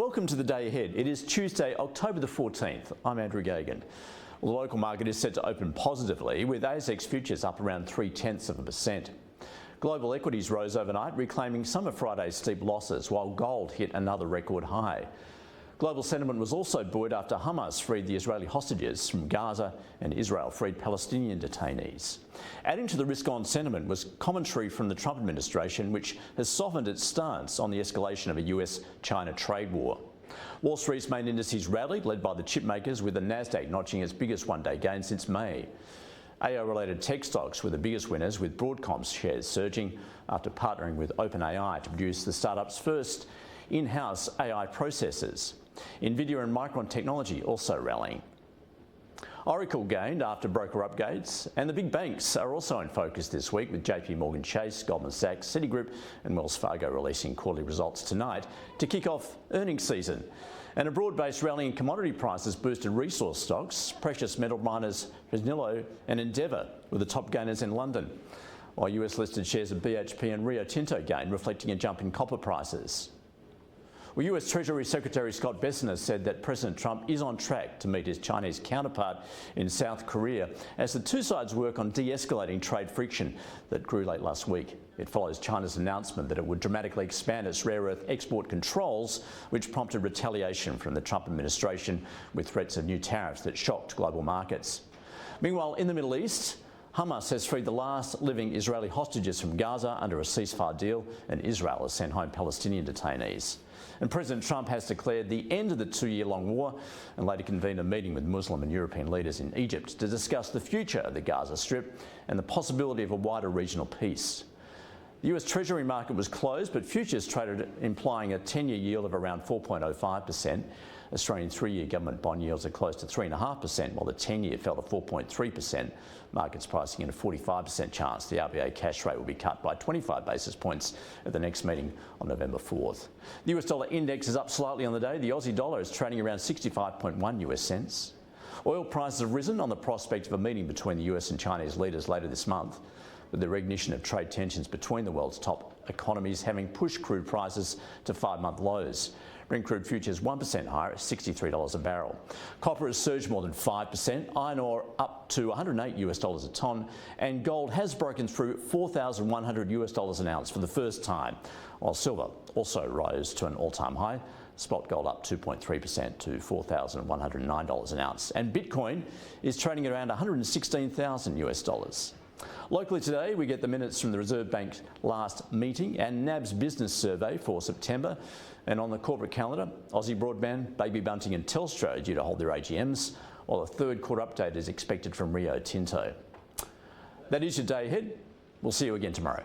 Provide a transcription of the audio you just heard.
Welcome to the day ahead. It is Tuesday, October the 14th. I'm Andrew Gagan. Well, the local market is set to open positively, with ASX futures up around 0.3%. Global equities rose overnight, reclaiming some of Friday's steep losses, while gold hit another record high. Global sentiment was also buoyed after Hamas freed the Israeli hostages from Gaza and Israel freed Palestinian detainees. Adding to the risk-on sentiment was commentary from the Trump administration, which has softened its stance on the escalation of a US-China trade war. Wall Street's main indices rallied, led by the chipmakers, with the Nasdaq notching its biggest one-day gain since May. AI-related tech stocks were the biggest winners, with Broadcom's shares surging after partnering with OpenAI to produce the startup's first in-house AI processors. Nvidia and Micron Technology also rallying. Oracle gained after broker upgrades, and the big banks are also in focus this week, with JP Chase, Goldman Sachs, Citigroup and Wells Fargo releasing quarterly results tonight to kick off earnings season. And a broad-based rally in commodity prices boosted resource stocks. Precious metal miners Fresnillo and Endeavour were the top gainers in London, while US-listed shares of BHP and Rio Tinto gained, reflecting a jump in copper prices. Well, US Treasury Secretary Scott Bessent said that President Trump is on track to meet his Chinese counterpart in South Korea as the two sides work on de-escalating trade friction that grew late last week. It follows China's announcement that it would dramatically expand its rare earth export controls, which prompted retaliation from the Trump administration with threats of new tariffs that shocked global markets. Meanwhile, in the Middle East, Hamas has freed the last living Israeli hostages from Gaza under a ceasefire deal, and Israel has sent home Palestinian detainees. And President Trump has declared the end of the two-year-long war and later convened a meeting with Muslim and European leaders in Egypt to discuss the future of the Gaza Strip and the possibility of a wider regional peace. The US Treasury market was closed, but futures traded, implying a 10-year yield of around 4.05%. Australian three-year government bond yields are close to 3.5%, while the 10-year fell to 4.3%. Markets pricing in a 45% chance the RBA cash rate will be cut by 25 basis points at the next meeting on November 4th. The US dollar index is up slightly on the day. The Aussie dollar is trading around 65.1 US cents. Oil prices have risen on the prospect of a meeting between the US and Chinese leaders later this month, with the recognition of trade tensions between the world's top economies having pushed crude prices to 5-month lows. Brent crude futures 1% higher at $63 a barrel. Copper has surged more than 5%, iron ore up to $108 a tonne, and gold has broken through $4,100 an ounce for the first time, while silver also rose to an all-time high. Spot gold up 2.3% to $4,109 an ounce, and Bitcoin is trading around $116,000. Locally today, we get the minutes from the Reserve Bank's last meeting and NAB's business survey for September. And on the corporate calendar, Aussie Broadband, Baby Bunting and Telstra are due to hold their AGMs, while a third quarter update is expected from Rio Tinto. That is your day ahead. We'll see you again tomorrow.